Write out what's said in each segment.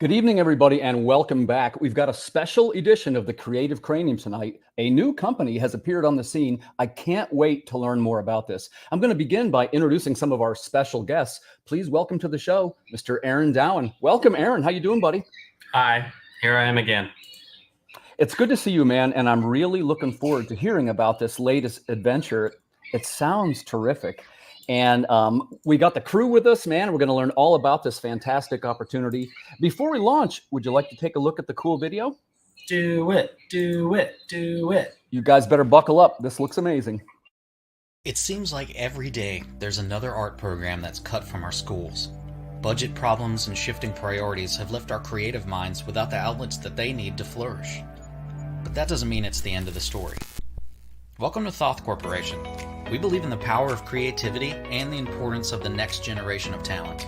Good evening, everybody, and welcome back. We've got a special edition of the Creative Cranium tonight. A new company has appeared on the scene. I can't wait to learn more about this. I'm going to begin by introducing some of our special guests. Please welcome to the show, Mr. Aaron Dowen. Welcome, Aaron. How you doing, buddy? Hi, here I am again. It's good to see you, man, and I'm really looking forward to hearing about this latest adventure. It sounds terrific. And we got the crew with us, man. We're going to learn all about this fantastic opportunity. Before we launch, would you like to take a look at the cool video? Do it, do it, do it. You guys better buckle up. This looks amazing. It seems like every day there's another art program that's cut from our schools. Budget problems and shifting priorities have left our creative minds without the outlets that they need to flourish. But that doesn't mean it's the end of the story. Welcome to Thoth Corporation. We believe in the power of creativity and the importance of the next generation of talent.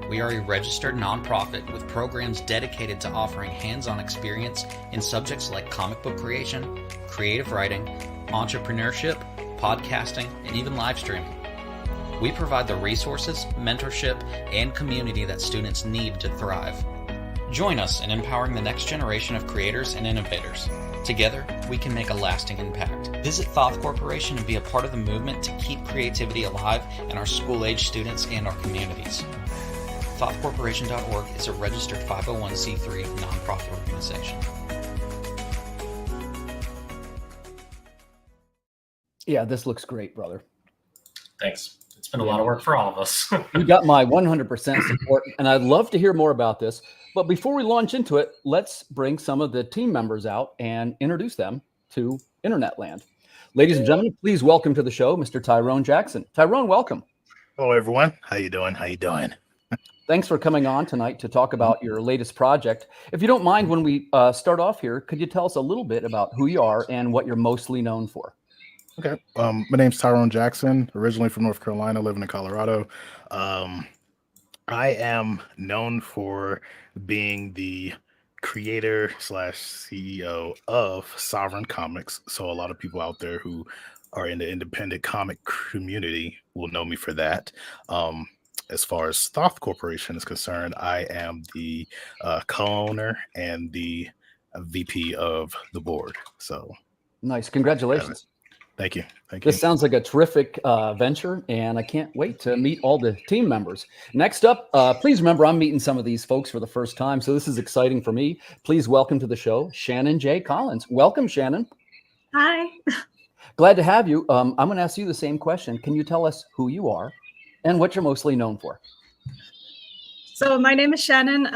We are a registered nonprofit with programs dedicated to offering hands-on experience in subjects like comic book creation, creative writing, entrepreneurship, podcasting, and even live streaming. We provide the resources, mentorship, and community that students need to thrive. Join us in empowering the next generation of creators and innovators. Together, we can make a lasting impact. Visit Thoth Corporation and be a part of the movement to keep creativity alive in our school-age students and our communities. ThothCorporation.org is a registered 501c3 nonprofit organization. Yeah, this looks great, brother. Thanks. It's been a lot of work for all of us. You got my 100% support, and I'd love to hear more about this. But before we launch into it, let's bring some of the team members out and introduce them to Internet Land. Ladies and gentlemen, please welcome to the show, Mr. Tyrone Jackson. Tyrone, welcome. Hello, everyone. How you doing? How you doing? Thanks for coming on tonight to talk about your latest project. If you don't mind, when we start off here, could you tell us a little bit about who you are and what you're mostly known for? Okay. My name's Tyrone Jackson, originally from North Carolina, living in Colorado. I am known for being the creator / CEO of Sovereign Comics. So a lot of people out there who are in the independent comic community will know me for that. As far as Thoth Corporation is concerned, I am the co-owner and the VP of the board. So nice. Congratulations. Thank you. Thank you. This sounds like a terrific venture, and I can't wait to meet all the team members. Next up, please remember I'm meeting some of these folks for the first time, so this is exciting for me. Please welcome to the show, Shannon J. Collins. Welcome, Shannon. Hi. Glad to have you. I'm going to ask you the same question. Can you tell us who you are and what you're mostly known for? So my name is Shannon.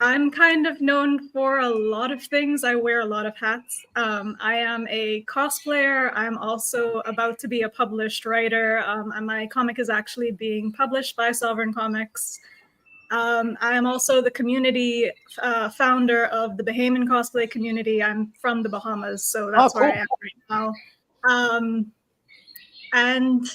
I'm kind of known for a lot of things. I wear a lot of hats. I am a cosplayer. I'm also about to be a published writer. And my comic is actually being published by Sovereign Comics. I am also the community founder of the Bahamian cosplay community. I'm from the Bahamas, so that's where I am right now. And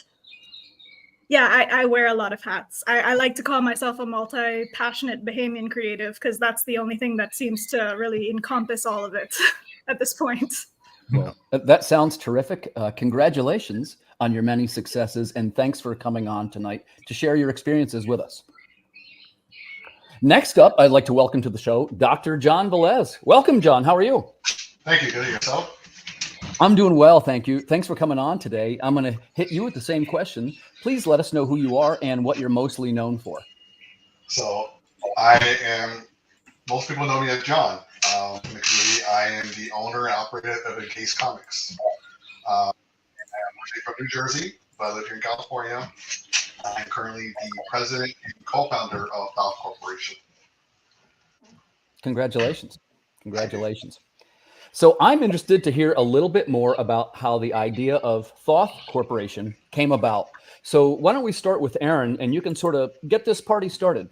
yeah, I wear a lot of hats. I like to call myself a multi-passionate Bahamian creative because that's the only thing that seems to really encompass all of it at this point. Well, that sounds terrific. Congratulations on your many successes, and thanks for coming on tonight to share your experiences with us. Next up, I'd like to welcome to the show Dr. John Velez. Welcome, John. How are you? Thank you. Good. Yourself? I'm doing well, thank you. Thanks for coming on today. I'm going to hit you with the same question. Please let us know who you are and what you're mostly known for. So most people know me as John. In the community, I am the owner and operator of Encase Comics. I'm originally from New Jersey, but I live here in California. I'm currently the president and co-founder of Thoth Corporation. Congratulations. Congratulations. So I'm interested to hear a little bit more about how the idea of Thoth Corporation came about. So why don't we start with Aaron, and you can sort of get this party started.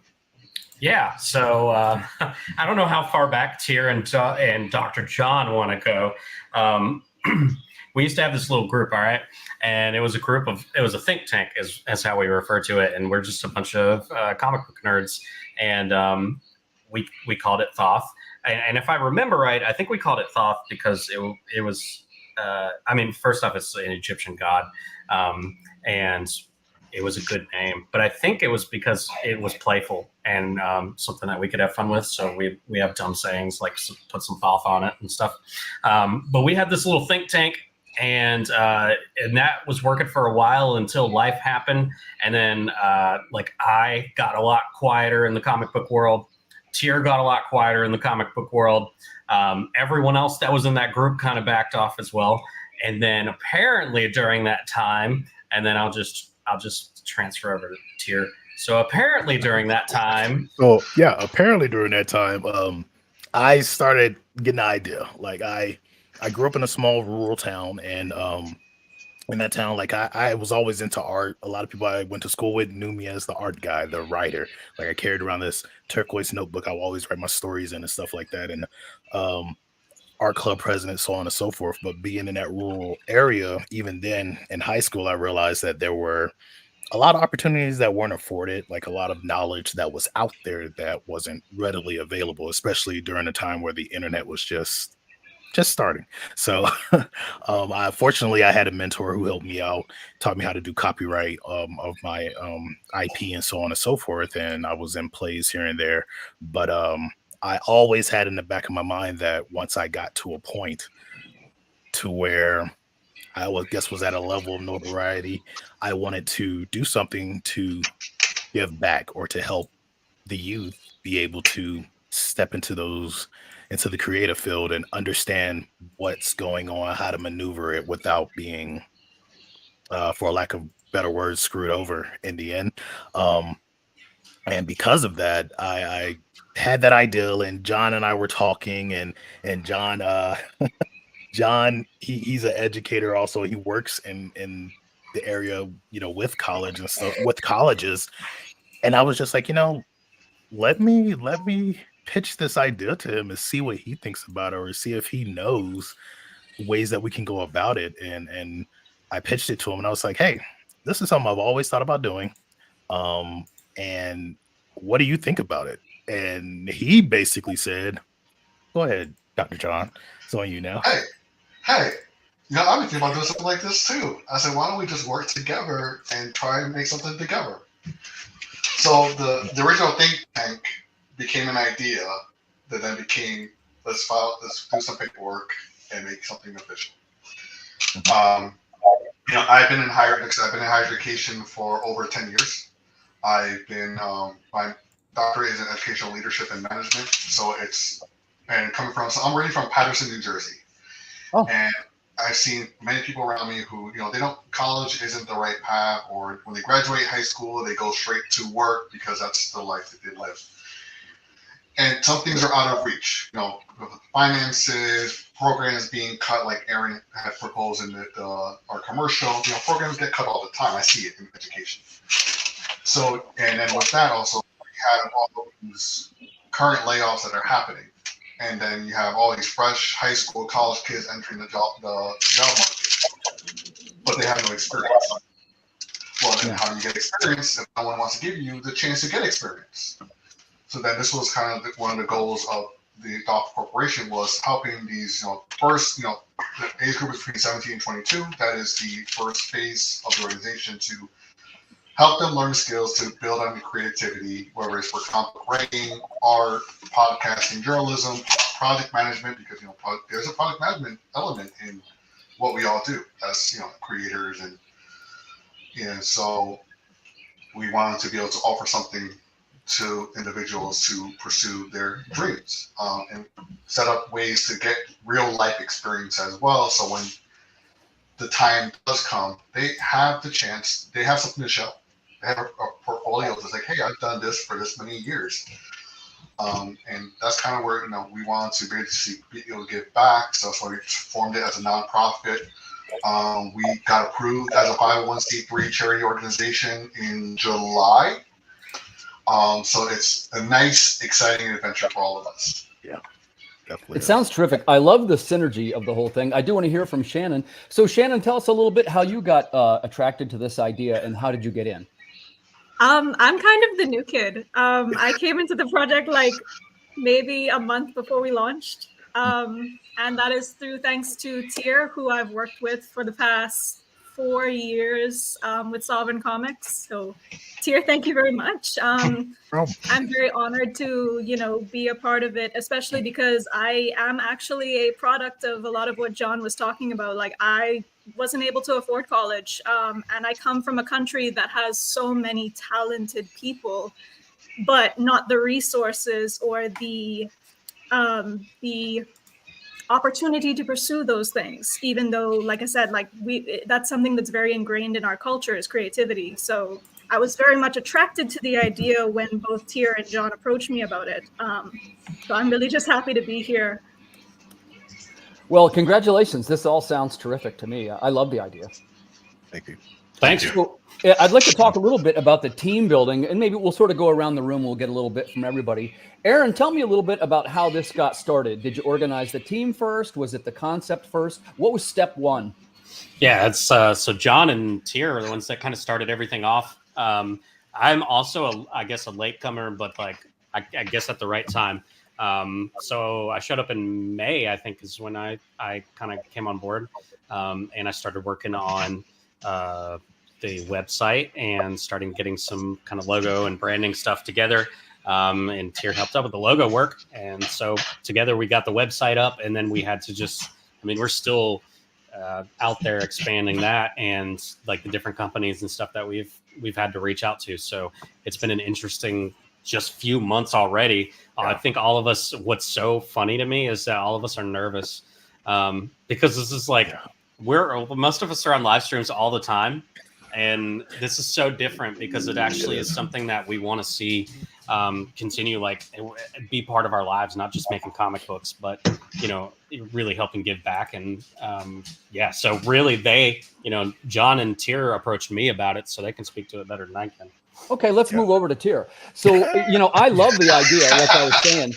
Yeah, so I don't know how far back Tier and Dr. John want to go. We used to have this little group, all right? And it was a think tank is how we refer to it. And we're just a bunch of comic book nerds. And we called it Thoth. And if I remember right, I think we called it Thoth because it was, first off, it's an Egyptian god, and it was a good name. But I think it was because it was playful. and something that we could have fun with. So we have dumb sayings like put some falf on it and stuff. But we had this little think tank, and that was working for a while until life happened. And then like I got a lot quieter in the comic book world. Tier got a lot quieter in the comic book world. Everyone else that was in that group kind of backed off as well. And then apparently during that time, and then I'll just transfer over to Tier. So apparently during that time. So yeah, apparently during that time, I started getting an idea. Like I grew up in a small rural town, and in that town, like I was always into art. A lot of people I went to school with knew me as the art guy, the writer. Like I carried around this turquoise notebook. I would always write my stories in and stuff like that. And art club president, so on and so forth. But being in that rural area, even then in high school, I realized that there were a lot of opportunities that weren't afforded, like a lot of knowledge that was out there that wasn't readily available, especially during a time where the internet was just starting. So I fortunately I had a mentor who helped me out, taught me how to do copyright of my IP and so on and so forth. And I was in plays here and there. But I always had in the back of my mind that once I got to a point to where I was at a level of notoriety, I wanted to do something to give back or to help the youth be able to step into the creative field and understand what's going on, how to maneuver it without being, for lack of better words, screwed over in the end. And because of that, I had that ideal, and John and I were talking, and John, John, he's an educator also. He works in the area, with college and stuff, with colleges. And I was just like, let me pitch this idea to him and see what he thinks about it, or see if he knows ways that we can go about it. And I pitched it to him, and I was like, hey, this is something I've always thought about doing. And what do you think about it? And he basically said, go ahead, Dr. John. It's on you now. Hey, I've been thinking about doing something like this too. I said, why don't we just work together and try and make something together? So the original think tank became an idea that then became, let's do some paperwork and make something official. I've been in higher education for over 10 years. I've been, my doctorate is in educational leadership and management. So I'm originally from Paterson, New Jersey. Oh. And I've seen many people around me who, college isn't the right path, or when they graduate high school, they go straight to work because that's the life that they live. And some things are out of reach, finances, programs being cut, like Aaron had proposed in our commercial. Programs get cut all the time. I see it in education. So, and then with that also, we have all these current layoffs that are happening. And then you have all these fresh high school, college kids entering the job market, but they have no experience. Well, then how do you get experience if no one wants to give you the chance to get experience? So then this was kind of one of the goals of the Adopt Corporation, was helping these, the age group between 17 and 22. That is the first phase of the organization, to help them learn skills to build on the creativity, whether it's for comic writing, art, podcasting, journalism, project management, because there's a project management element in what we all do as creators, and so we wanted to be able to offer something to individuals to pursue their dreams, and set up ways to get real life experience as well. So when the time does come, they have the chance, they have something to show. They have a portfolio that's like, hey, I've done this for this many years. And that's kind of where, we wanted to basically be able to give back. So that's why we formed it as a nonprofit. We got approved as a 501c3 charity organization in July. So it's a nice, exciting adventure for all of us. Yeah, definitely. It sounds terrific. I love the synergy of the whole thing. I do want to hear from Shannon. So Shannon, tell us a little bit how you got attracted to this idea, and how did you get in? I'm kind of the new kid. I came into the project like maybe a month before we launched. And that is thanks to Tier, who I've worked with for the past 4 years with Sovereign Comics. So, Tier, thank you very much. I'm very honored to, be a part of it, especially because I am actually a product of a lot of what John was talking about. Like, I wasn't able to afford college, and I come from a country that has so many talented people, but not the resources or the opportunity to pursue those things, even though, like I said, that's something that's very ingrained in our culture is creativity. So I was very much attracted to the idea when both Tier and John approached me about it. So I'm really just happy to be here. Well, congratulations. This all sounds terrific to me. I love the idea. Thank you. Thank you. So, I'd like to talk a little bit about the team building, and maybe we'll sort of go around the room. We'll get a little bit from everybody. Aaron, tell me a little bit about how this got started. Did you organize the team first? Was it the concept first? What was step one? Yeah, it's so John and Tier are the ones that kind of started everything off. I'm also, I guess, a latecomer, but I guess at the right time. So I showed up in May, I think, is when I kind of came on board, and I started working on the website and starting getting some kind of logo and branding stuff together. And Tier helped out with the logo work. And so together we got the website up, and then we had to just, we're still out there expanding that, and like the different companies and stuff that we've had to reach out to. So it's been an interesting just few months already. I think all of us, what's so funny to me is that all of us are nervous because this is most of us are on live streams all the time. And this is so different because it actually is something that we want to see continue, be part of our lives, not just making comic books, but, really helping give back. And so really they, John and Tier approached me about it, so they can speak to it better than I can. Okay, let's move over to Tier. So, I love the idea, like I was saying.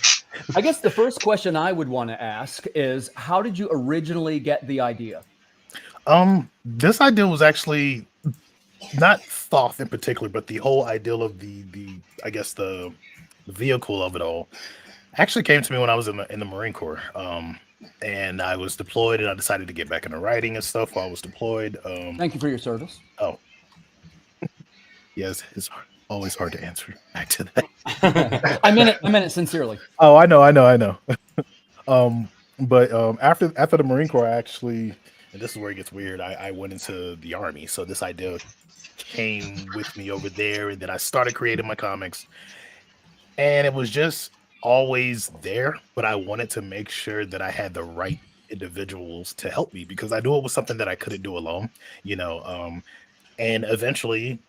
I guess the first question I would want to ask is, how did you originally get the idea? This idea was actually not Thoth in particular, but the whole ideal of the I guess the vehicle of it all actually came to me when I was in the Marine Corps. And I was deployed, and I decided to get back into writing and stuff while I was deployed. Thank you for your service. Oh, yes, it's always hard to answer back to that. I meant it sincerely. Oh, I know. But after the Marine Corps, I actually, and this is where it gets weird, I went into the Army. So this idea came with me over there, and then I started creating my comics, and it was just always there, but I wanted to make sure that I had the right individuals to help me, because I knew it was something that I couldn't do alone, and eventually,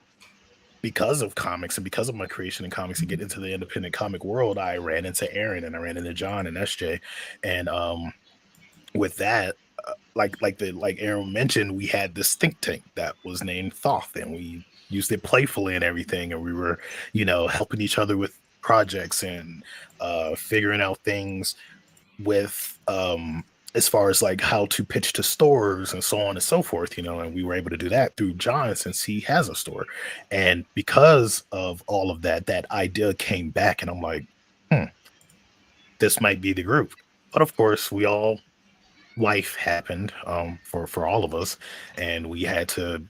because of comics and because of my creation in comics and get into the independent comic world, I ran into Aaron and I ran into John and SJ, and with that, like Aaron mentioned, we had this think tank that was named Thoth, and we used it playfully and everything, and we were, helping each other with projects and figuring out things with as far as like how to pitch to stores and so on and so forth, and we were able to do that through John since he has a store. And because of all of that, that idea came back, and I'm like, this might be the group. But of course, life happened for all of us, and we had to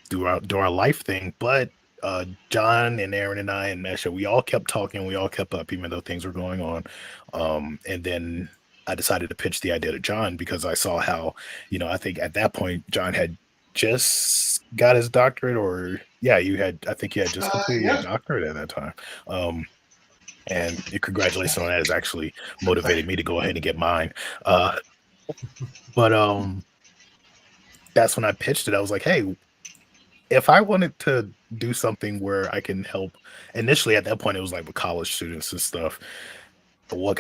do our life thing. But John and Aaron and I and Mesha, we all kept talking, we all kept up, even though things were going on. And then I decided to pitch the idea to John, because I saw how, I think at that point, John had just got his doctorate, or I think he had just completed your doctorate at that time. And congratulations on that. Has actually motivated me to go ahead and get mine. But that's when I pitched it. I was like, hey, if I wanted to do something where I can help, initially at that point it was like with college students and stuff, what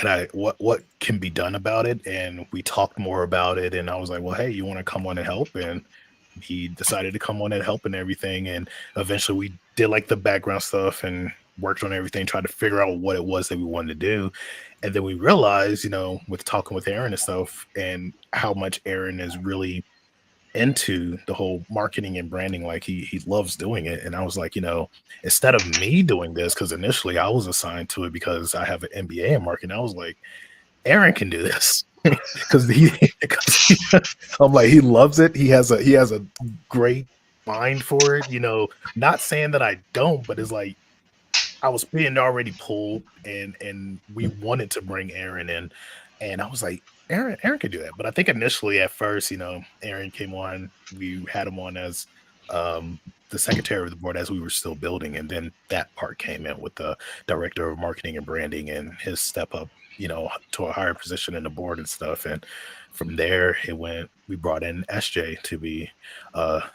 can be done about it? And we talked more about it, and I was like, well, hey, you want to come on and help? And he decided to come on and help and everything. And eventually we did like the background stuff and worked on everything, tried to figure out what it was that we wanted to do. And then we realized, with talking with Aaron and stuff, and how much Aaron is really into the whole marketing and branding, like he loves doing it. And I was like, instead of me doing this, because initially I was assigned to it because I have an MBA in marketing, I was like, Aaron can do this. because I'm like, he loves it. He has a great mind for it. Not saying that I don't, but it's like I was being already pulled, and we wanted to bring Aaron in, and I was like, Aaron could do that. But I think initially at first, Aaron came on. We had him on as the secretary of the board as we were still building, and then that part came in with the director of marketing and branding and his step up, to a higher position in the board and stuff. And from there, we brought in SJ to be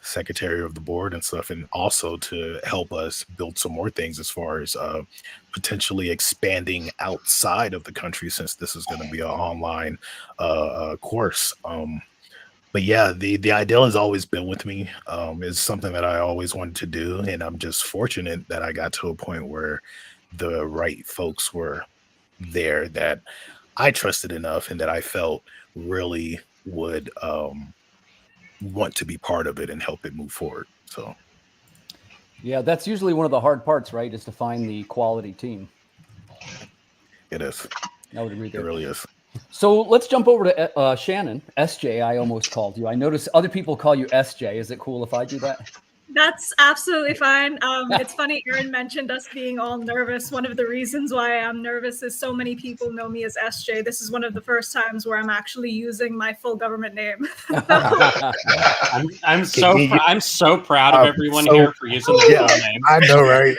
secretary of the board and stuff, and also to help us build some more things as far as potentially expanding outside of the country, since this is going to be an online course. But yeah, the ideal has always been with me. It's something that I always wanted to do, and I'm just fortunate that I got to a point where the right folks were there that I trusted enough and that I felt really would want to be part of it and help it move forward. So Yeah, that's usually one of the hard parts, right? Is to find the quality team. it is. I would agree It there. really is. So let's jump over to Shannon. SJ, I almost called you. I notice other people call you SJ. Is it cool if I do that? That's absolutely fine. It's funny, Aaron mentioned us being all nervous. One of the reasons why I'm nervous is so many people know me as SJ. This is one of the first times where I'm actually using my full government name. I'm so proud of everyone here for using their full names. I know, right?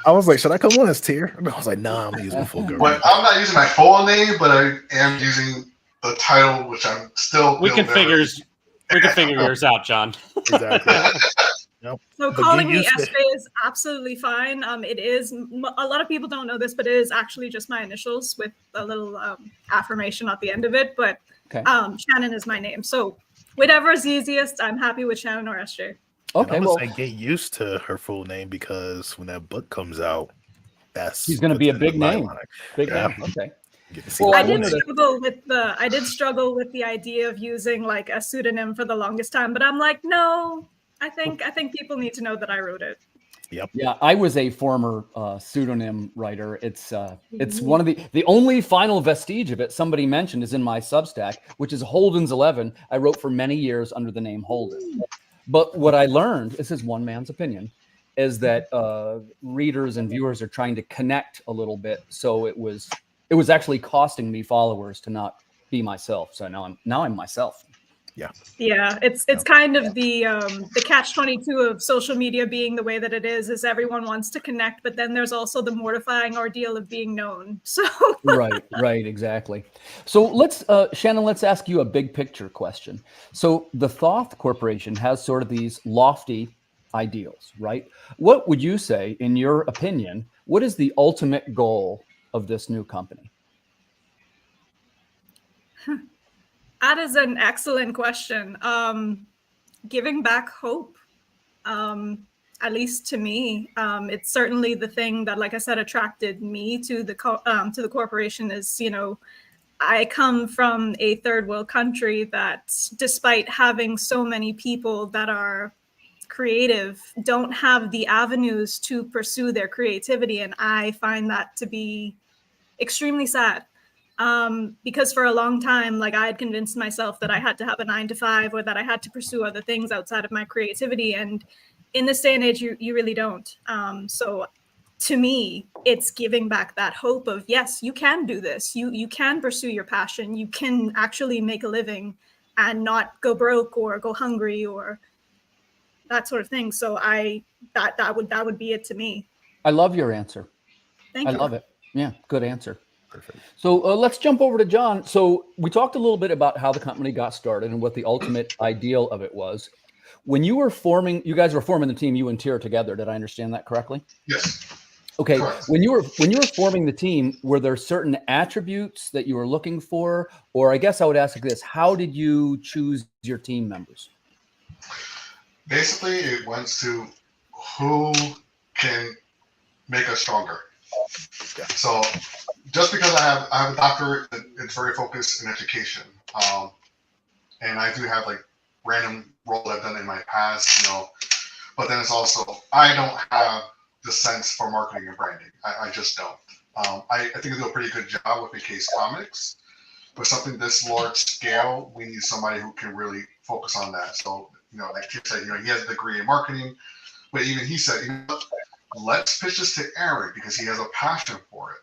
I was like, should I come on as Tier? I was like, nah, I'm using full government. But I'm not using my full name, but I am using the title, which I'm still. We can figure yours out, John. Exactly. Nope. So calling me SJ is absolutely fine. It is, a lot of people don't know this, but it is actually just my initials with a little affirmation at the end of it. But okay. Shannon is my name. So whatever is easiest, I'm happy with Shannon or SJ. Okay, well, I get used to her full name, because when that book comes out, she's going to be a big name. Big name. Okay. Well, I did struggle with the idea of using like a pseudonym for the longest time, but I'm like, no. I think people need to know that I wrote it. Yep. Yeah, I was a former pseudonym writer. It's one of the only final vestige of it somebody mentioned is in my Substack, which is Holden's 11. I wrote for many years under the name Holden. But what I learned, this is one man's opinion, is that readers and viewers are trying to connect a little bit. So it was actually costing me followers to not be myself. So now I'm myself. Yeah, it's kind of the catch-22 of social media being the way that it is everyone wants to connect, but then there's also the mortifying ordeal of being known. So right, exactly. So let's Shannon, let's ask you a big picture question. So the Thoth Corporation has sort of these lofty ideals, right? What would you say, in your opinion, what is the ultimate goal of this new company? That is an excellent question. Giving back hope, at least to me, it's certainly the thing that, like I said, attracted me to the corporation. Is, I come from a third world country that, despite having so many people that are creative, don't have the avenues to pursue their creativity, and I find that to be extremely sad. Because for a long time, like, I had convinced myself that I had to have a 9-to-5 or that I had to pursue other things outside of my creativity. And in this day and age, you really don't. So to me, it's giving back that hope of, yes, you can do this. You can pursue your passion. You can actually make a living and not go broke or go hungry or that sort of thing. So that would be it to me. I love your answer. Thank you. I love it. Yeah, good answer. Perfect. So let's jump over to John. So we talked a little bit about how the company got started and what the ultimate ideal of it was. When you guys were forming the team, you and Tier together. Did I understand that correctly? Yes. Okay. Correct. When you were forming the team, were there certain attributes that you were looking for? Or I guess I would ask this: how did you choose your team members? Basically, it went to who can make us stronger. Yeah. So just because I have a doctorate, it's very focused in education, and I do have like random roles I've done in my past, but then it's also, I don't have the sense for marketing and branding. I just don't. I think I do a pretty good job with the Case Comics, with something this large scale, we need somebody who can really focus on that. So, like Tim said, he has a degree in marketing, but even he said, let's pitch this to Aaron because he has a passion for it.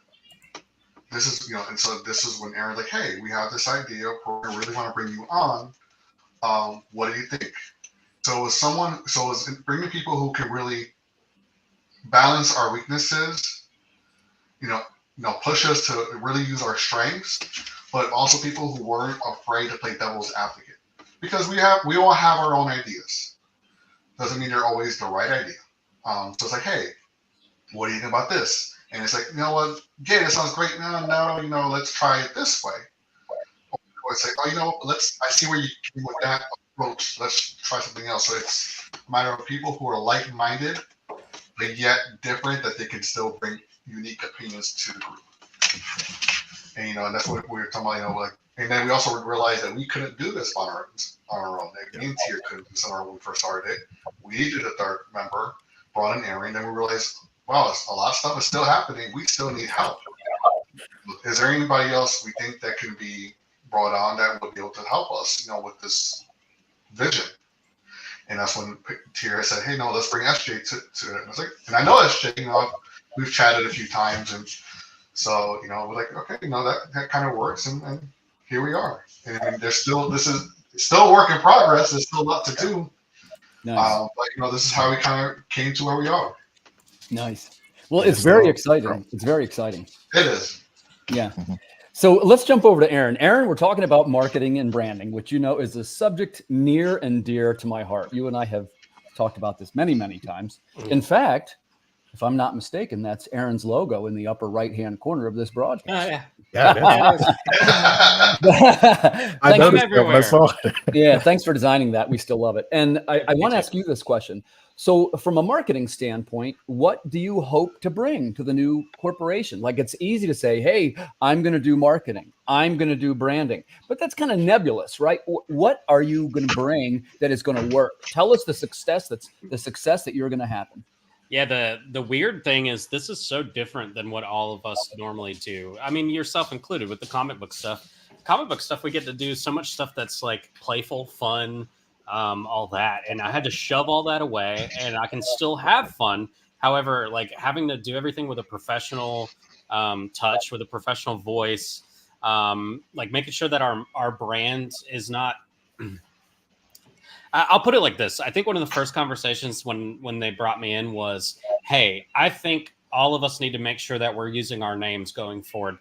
This is, and so this is when Aaron's like, hey, we have this idea, we really want to bring you on. What do you think? So it's bringing people who can really balance our weaknesses, push us to really use our strengths, but also people who weren't afraid to play devil's advocate. Because we all have our own ideas. Doesn't mean they're always the right idea. So it's like, hey, what do you think about this? And it's like, you know what, Jay, that sounds great. No, let's try it this way. Or it's like, I see where you came with that approach. Let's try something else. So it's a matter of people who are like-minded, but yet different, that they can still bring unique opinions to the group. And and that's what we were talking about. And then we also realized that we couldn't do this on our own. Me and Tia couldn't do this on our own when we first started it. We needed a third member, brought in Aaron, and we realized, wow, a lot of stuff is still happening. We still need help. Is there anybody else we think that can be brought on that would be able to help us, with this vision? And that's when Tia said, hey, no, let's bring SJ to it. And I was like, and I know SJ, we've chatted a few times, and so, we're like, okay, that kind of works, and here we are. And this is still a work in progress. There's still a lot to do. Nice. But this is how we kind of came to where we are. Nice. Well, it's very exciting. It's very exciting. It is. Yeah. So let's jump over to Aaron. Aaron, we're talking about marketing and branding, which is a subject near and dear to my heart. You and I have talked about this many, many times. In fact, if I'm not mistaken, that's Aaron's logo in the upper right-hand corner of this broadcast. Yeah. Yeah, I noticed that when I saw it. Yeah, thanks for designing that. We still love it. And I want to ask you this question. So from a marketing standpoint, what do you hope to bring to the new corporation? Like, it's easy to say, hey, I'm going to do marketing. I'm going to do branding. But that's kind of nebulous, right? What are you going to bring that is going to work? Tell us the success that you're going to happen. Yeah, the weird thing is this is so different than what all of us normally do. I mean, yourself included with the comic book stuff. Comic book stuff, we get to do so much stuff that's like playful, fun, all that. And I had to shove all that away, and I can still have fun. However, like having to do everything with a professional touch, with a professional voice, like making sure that our brand is not... I'll put it like this. I think one of the first conversations when they brought me in was, hey, I think all of us need to make sure that we're using our names going forward.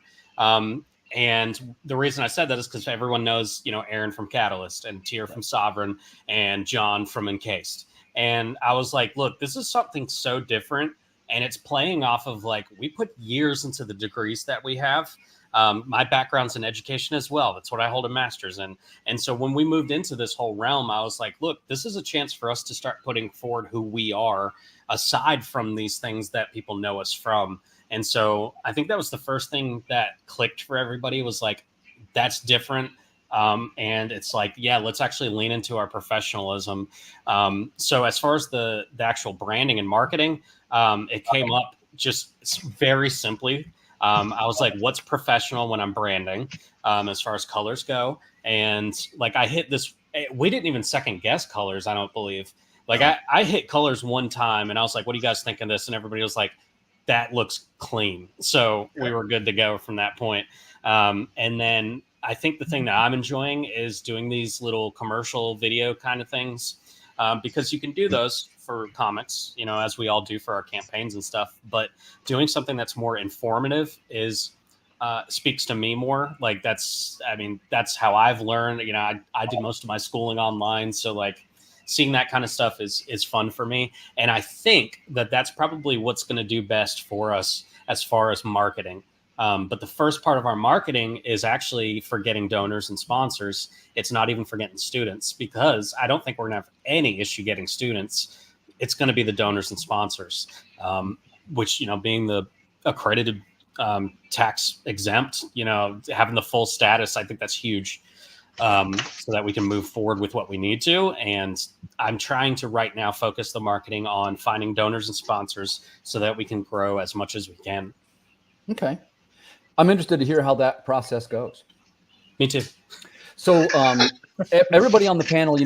And the reason I said that is because everyone knows, Aaron from Catalyst and Tier from Sovereign and John from Encased. And I was like, look, this is something so different. And it's playing off of we put years into the degrees that we have. My background's in education as well. That's what I hold a master's in. And so when we moved into this whole realm, I was like, look, this is a chance for us to start putting forward who we are aside from these things that people know us from. And so I think that was the first thing that clicked for everybody, was like, that's different. And it's like, yeah, let's actually lean into our professionalism. So as far as the actual branding and marketing, it came up just very simply. I was like, what's professional when I'm branding, as far as colors go? And I hit this, we didn't even second guess colors, I don't believe. I hit colors one time and I was like, what do you guys think of this? And everybody was like, that looks clean. So we were good to go from that point. And then I think the thing that I'm enjoying is doing these little commercial video kind of things, because you can do those for comics, as we all do for our campaigns and stuff. But doing something that's more informative is speaks to me more. That's how I've learned. I did most of my schooling online, so seeing that kind of stuff is fun for me. And I think that that's probably what's going to do best for us as far as marketing. But the first part of our marketing is actually for getting donors and sponsors. It's not even for getting students, because I don't think we're going to have any issue getting students. It's going to be the donors and sponsors, which, being the accredited tax exempt, having the full status, I think that's huge, so that we can move forward with what we need to. And I'm trying to right now focus the marketing on finding donors and sponsors so that we can grow as much as we can. Okay. I'm interested to hear how that process goes. Me too. So, everybody on the panel,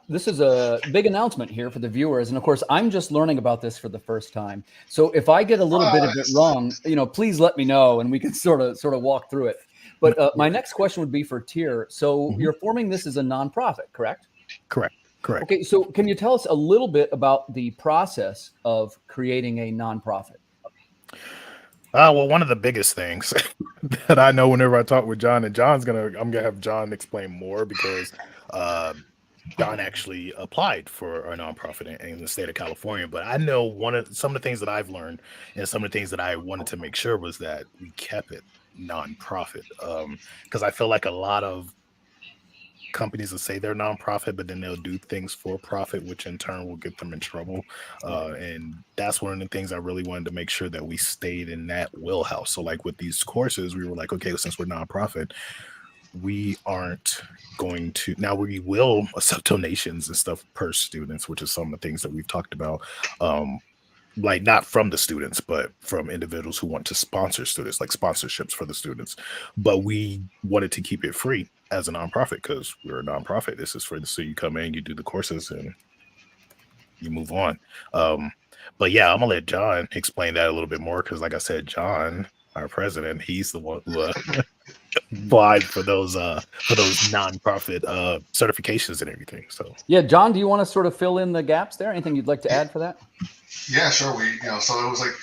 this is a big announcement here for the viewers. And of course, I'm just learning about this for the first time. So if I get a little bit of it wrong, please let me know and we can sort of walk through it. But my next question would be for Tier. So you're forming this as a nonprofit, correct? Correct. Okay. So can you tell us a little bit about the process of creating a nonprofit? Well, one of the biggest things that I know whenever I talk with John, and I'm gonna have John explain more because John actually applied for a nonprofit in the state of California. But I know some of the things that I've learned and some of the things that I wanted to make sure was that we kept it nonprofit. Because I feel like a lot of companies that say they're nonprofit, but then they'll do things for profit, which in turn will get them in trouble. And that's one of the things I really wanted to make sure that we stayed in that wheelhouse. So like with these courses, we were like, okay, since we're nonprofit, we aren't going to, now we will accept donations and stuff per students, which is some of the things that we've talked about. Like not from the students, but from individuals who want to sponsor students, like sponsorships for the students. But we wanted to keep it free as a nonprofit because we're a nonprofit. This is for so you come in, you do the courses, and you move on. But yeah, I'm gonna let John explain that a little bit more because, like I said, John, our president, he's the one who applied for those nonprofit certifications and everything. So yeah, John, do you want to sort of fill in the gaps there? Anything you'd like to add for that? Yeah, sure. So it was like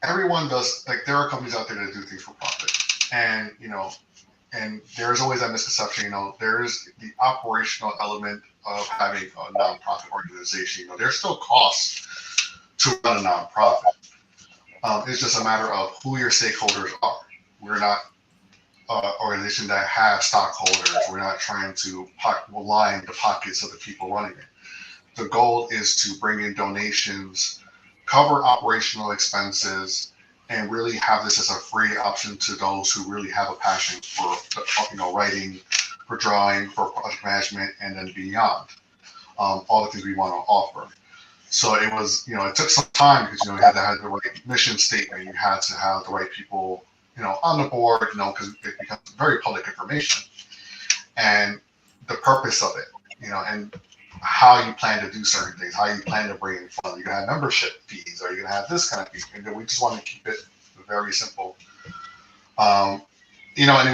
everyone does, like there are companies out there that do things for profit, and and there's always that misconception. There is the operational element of having a nonprofit organization. There's still costs to run a nonprofit. It's just a matter of who your stakeholders are. We're not an organization that has stockholders. We're not trying to line the pockets of the people running it. The goal is to bring in donations, cover operational expenses, and really have this as a free option to those who really have a passion for writing, for drawing, for project management, and then beyond. All the things we want to offer. So it was, it took some time because you had to have the right mission statement. You had to have the right people, on the board, because it becomes very public information, and the purpose of it, and how you plan to do certain things, how you plan to bring in funds. You're gonna have membership fees, or you're gonna have this kind of fee. And we just want to keep it very simple. And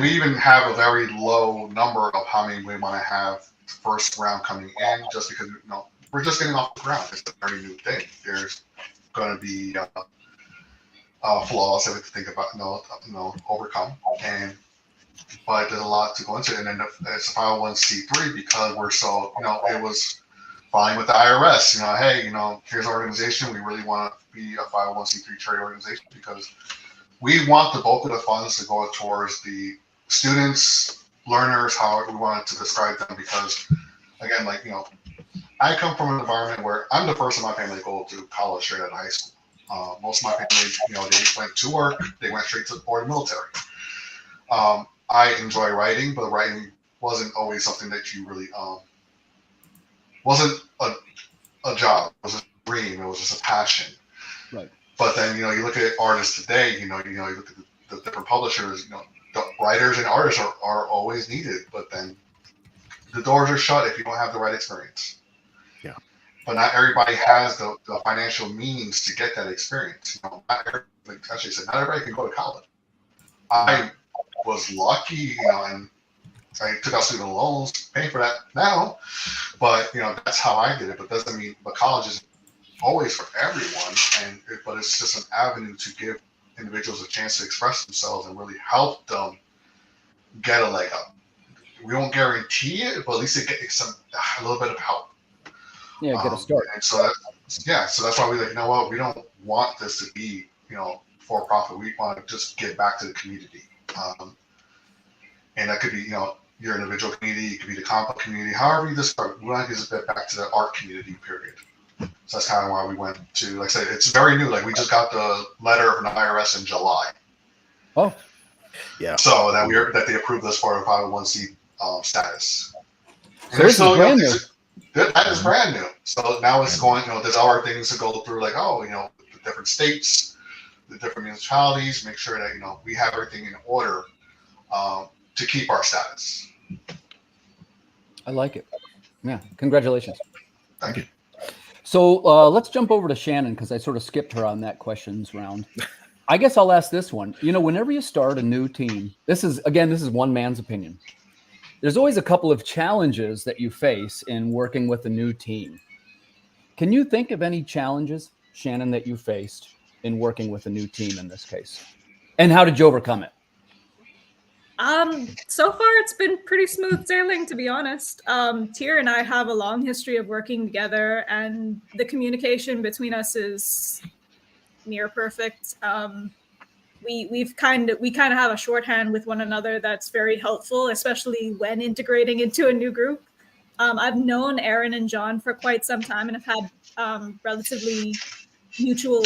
we even have a very low number of how many we want to have first round coming in, just because we're just getting off the ground. It's a very new thing. There's going to be flaws that we have to think about, overcome, but there's a lot to go into it. And then it's a 501c3 because we're so, it was fine with the IRS. Hey, here's our organization. We really want to be a 501c3 charity organization because we want the bulk of the funds to go towards the students, learners, how we wanted to describe them. Because again, I come from an environment where I'm the first in my family to go to college straight out of high school. Most of my family, they went to work, they went straight to the military. I enjoy writing, but writing wasn't always something that you really wasn't a job. It was a dream. It was just a passion. Right. But then you look at artists today. You look at the different publishers. The writers and artists are always needed. But then the doors are shut if you don't have the right experience. Yeah. But not everybody has the financial means to get that experience. Not everybody can go to college. I was lucky, and I took out student loans, paying for that now. But that's how I did it. But doesn't mean, but college is always for everyone, but it's just an avenue to give individuals a chance to express themselves and really help them get a leg up. We won't guarantee it, but at least it gets a little bit of help. Yeah, get a start. And so that's why we we don't want this to be for profit. We want to just give back to the community. And that could be, your individual community, it could be the comic book community, however you describe it. We want to give it back to the art community, period. So that's kind of why we went to, like I said, it's very new. Like we just got the letter from the IRS in July. Oh, yeah. So that they approved us for a 501c status. So this is brand new. That is brand new. So now it's going, there's other things to go through, like, the different states, the different municipalities, make sure that, we have everything in order to keep our status. I like it. Yeah, congratulations. Thank you. So let's jump over to Shannon, because I sort of skipped her on that questions round. I guess I'll ask this one. You know, whenever you start a new team, this is one man's opinion. There's always a couple of challenges that you face in working with a new team. Can you think of any challenges, Shannon, that you faced in working with a new team in this case? And how did you overcome it? So far it's been pretty smooth sailing, to be honest. Tyr and I have a long history of working together, and the communication between us is near perfect. We kind of have a shorthand with one another that's very helpful, especially when integrating into a new group. I've known Aaron and John for quite some time and have had relatively mutual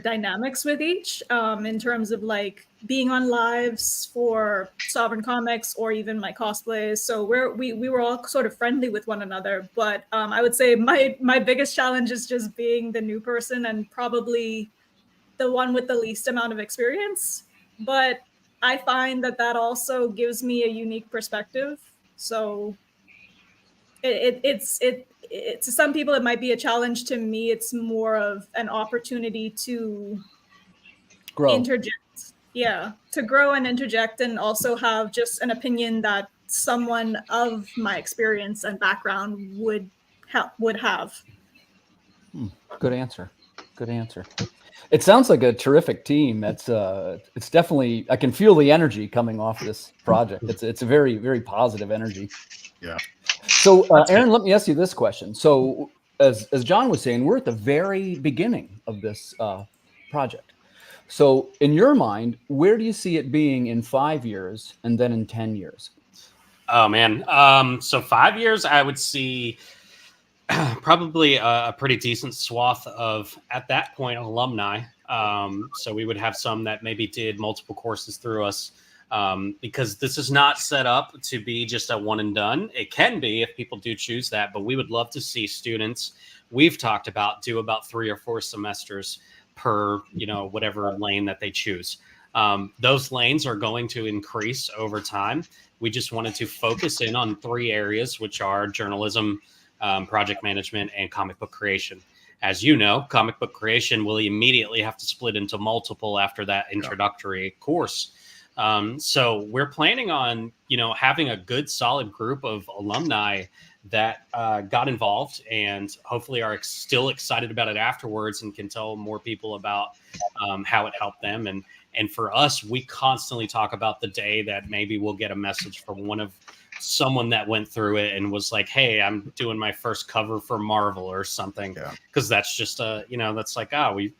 dynamics with each, in terms of like being on lives for Sovereign Comics or even my cosplays. So we were all sort of friendly with one another. But I would say my biggest challenge is just being the new person and probably the one with the least amount of experience. But I find that also gives me a unique perspective. So it's to some people it might be a challenge. To me, it's more of an opportunity to interject. Yeah, to grow and interject, and also have just an opinion that someone of my experience and background would have. Good answer. Good answer. It sounds like a terrific team. It's definitely, I can feel the energy coming off this project. It's a very, very positive energy. Yeah. So Aaron, let me ask you this question. So as John was saying, we're at the very beginning of this project. So in your mind, where do you see it being in 5 years and then in 10 years? Oh man. So 5 years, I would see probably a pretty decent swath of, at that point, alumni. So we would have some that maybe did multiple courses through us, because this is not set up to be just a one and done. It can be if people do choose that, but we would love to see students we've talked about do about 3 or 4 semesters per, whatever lane that they choose. Those lanes are going to increase over time. We just wanted to focus in on 3 areas, which are journalism, project management, and comic book creation. As you know, comic book creation will immediately have to split into multiple after that introductory course. So we're planning on, having a good solid group of alumni that got involved and hopefully are still excited about it afterwards and can tell more people about how it helped them. And for us, we constantly talk about the day that maybe we'll get a message from someone that went through it and was like, hey, I'm doing my first cover for Marvel or something. Because that's just that's like, we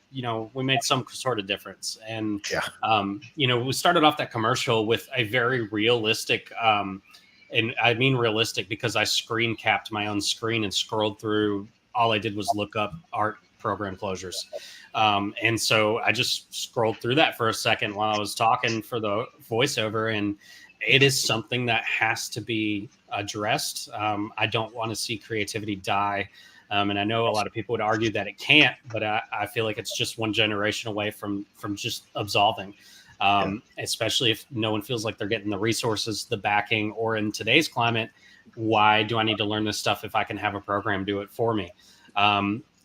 made some sort of difference. And we started off that commercial with a very realistic, and I mean realistic because I screen capped my own screen and scrolled through. All I did was look up art program closures. And so I just scrolled through that for a second while I was talking for the voiceover, and it is something that has to be addressed. I don't want to see creativity die. And I know a lot of people would argue that it can't, but I feel like it's just one generation away from just absolving, especially if no one feels like they're getting the resources, the backing, or in today's climate, why do I need to learn this stuff if I can have a program do it for me?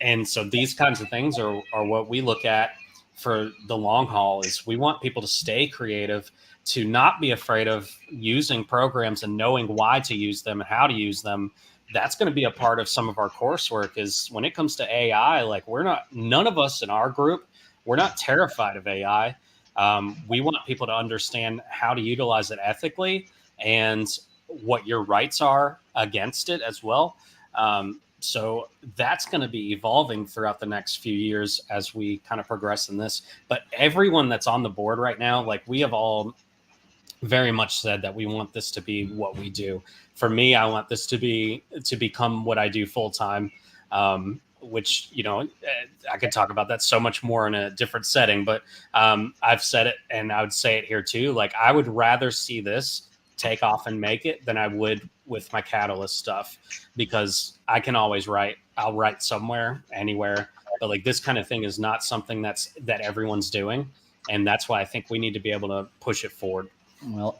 And so these kinds of things are what we look at for the long haul. Is we want people to stay creative, to not be afraid of using programs and knowing why to use them and how to use them. That's going to be a part of some of our coursework. Is when it comes to AI, like none of us in our group, we're not terrified of AI. We want people to understand how to utilize it ethically and what your rights are against it as well. So that's going to be evolving throughout the next few years as we kind of progress in this. But everyone that's on the board right now, like we have all very much said that we want this to be what we do. For me, I want this to become what I do full time, which, I could talk about that so much more in a different setting, but I've said it and I would say it here too. Like I would rather see this take off and make it than I would with my Catalyst stuff, because I can always write. I'll write somewhere, anywhere, but like this kind of thing is not something that everyone's doing. And that's why I think we need to be able to push it forward. Well,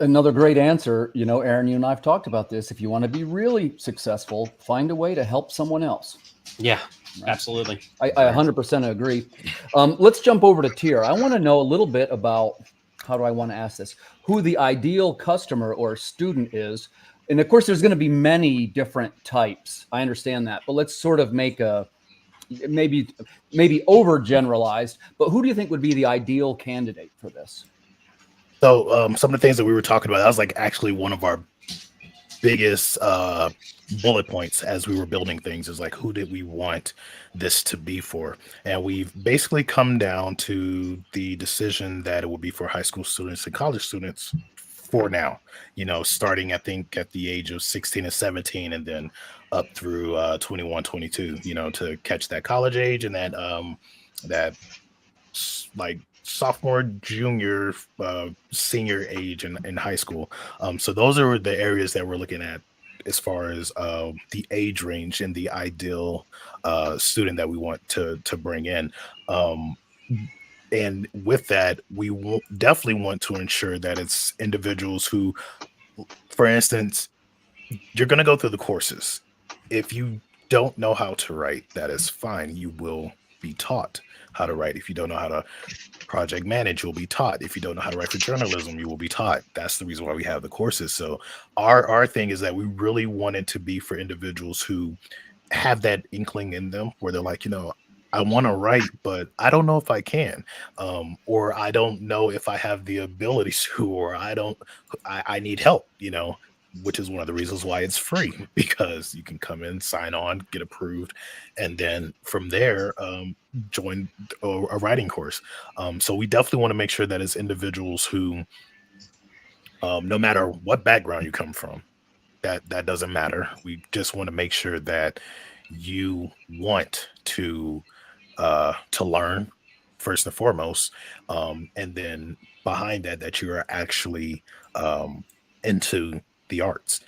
another great answer. You know, Aaron, you and I have talked about this. If you want to be really successful, find a way to help someone else. Yeah, Right? absolutely. I 100% agree. Let's jump over to Tier. I want to know a little bit about, how do I want to ask this? Who the ideal customer or student is. And of course, there's going to be many different types. I understand that, but let's sort of make a, maybe overgeneralized, but who do you think would be the ideal candidate for this? So some of the things that we were talking about, that was like actually one of our biggest bullet points as we were building things, is like, who did we want this to be for? And we've basically come down to the decision that it will be for high school students and college students for now, you know, starting, I think, at the age of 16 and 17, and then up through 21, 22, you know, to catch that college age and that like sophomore, junior, senior age in high school. So those are the areas that we're looking at as far as the age range and the ideal student that we want to bring in. And with that, we will definitely want to ensure that it's individuals who, for instance, you're going to go through the courses. If you don't know how to write, that is fine. You will be taught how to write. If you don't know how to project manage, you'll be taught. If you don't know how to write for journalism, you will be taught. That's the reason why we have the courses. So our thing is that we really want it to be for individuals who have that inkling in them, where they're like, you know, I want to write, but I don't know if I can, or I don't know if I have the ability to, or I need help, you know, which is one of the reasons why it's free, because you can come in, sign on, get approved, and then from there, join a writing course. So we definitely want to make sure that it's individuals who, no matter what background you come from, that doesn't matter. We just want to make sure that you want to learn first and foremost, and then behind that you are actually into the arts.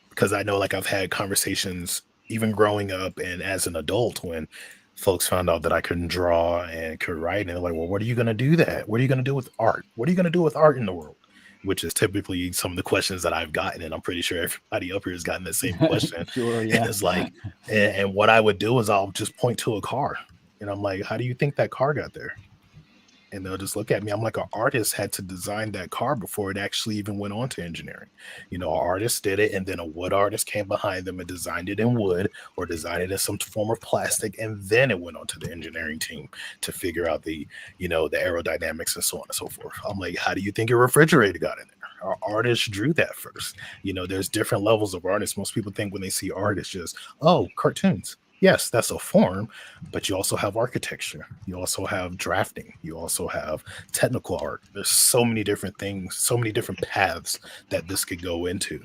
Because I know, like, I've had conversations even growing up and as an adult, when folks found out that I couldn't draw and could write, and they're like, well, what are you going to do that? What are you going to do with art? What are you going to do with art in the world? Which is typically some of the questions that I've gotten, and I'm pretty sure everybody up here has gotten the same question. Sure, yeah. And it's like, and what I would do is I'll just point to a car, and I'm like, how do you think that car got there? And they'll just look at me. I'm like, an artist had to design that car before it actually even went on to engineering. You know, an artist did it, and then a wood artist came behind them and designed it in wood, or designed it in some form of plastic, and then it went on to the engineering team to figure out the, you know, the aerodynamics and so on and so forth. I'm like, how do you think a refrigerator got in there? Our artists drew that first. You know, there's different levels of artists. Most people think when they see art, it's just, oh, cartoons. Yes, that's a form, but you also have architecture. You also have drafting. You also have technical art. There's so many different things, so many different paths that this could go into.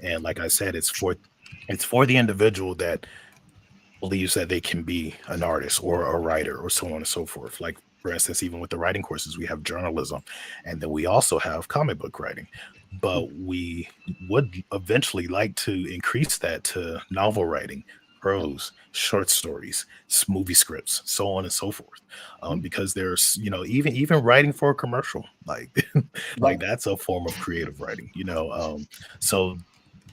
And like I said, it's for the individual that believes that they can be an artist or a writer or so on and so forth. Like, for instance, even with the writing courses, we have journalism, and then we also have comic book writing. But we would eventually like to increase that to novel writing, prose, short stories, movie scripts, so on and so forth. Because there's, you know, even writing for a commercial, like like that's a form of creative writing, you know. So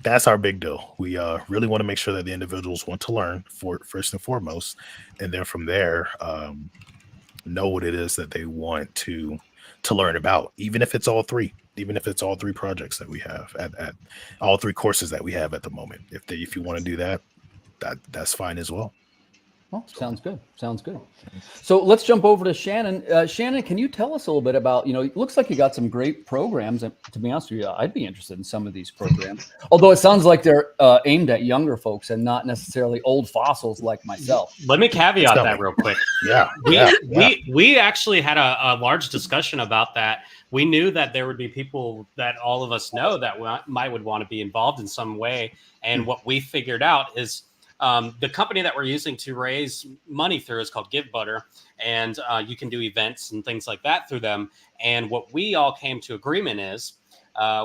that's our big deal. We really want to make sure that the individuals want to learn first and foremost, and then from there, know what it is that they want to learn about, even if it's all three projects that we have at all three courses that we have at the moment. If you want to do that, that's fine as well. Well, sounds good. Sounds good. So let's jump over to Shannon. Shannon, can you tell us a little bit about, you know, it looks like you got some great programs. And to be honest with you, I'd be interested in some of these programs, although it sounds like they're aimed at younger folks and not necessarily old fossils like myself. Let me caveat that real quick. We actually had a large discussion about that. We knew that there would be people that all of us know that would want to be involved in some way. And what we figured out is, the company that we're using to raise money through is called Give Butter, and you can do events and things like that through them. And what we all came to agreement is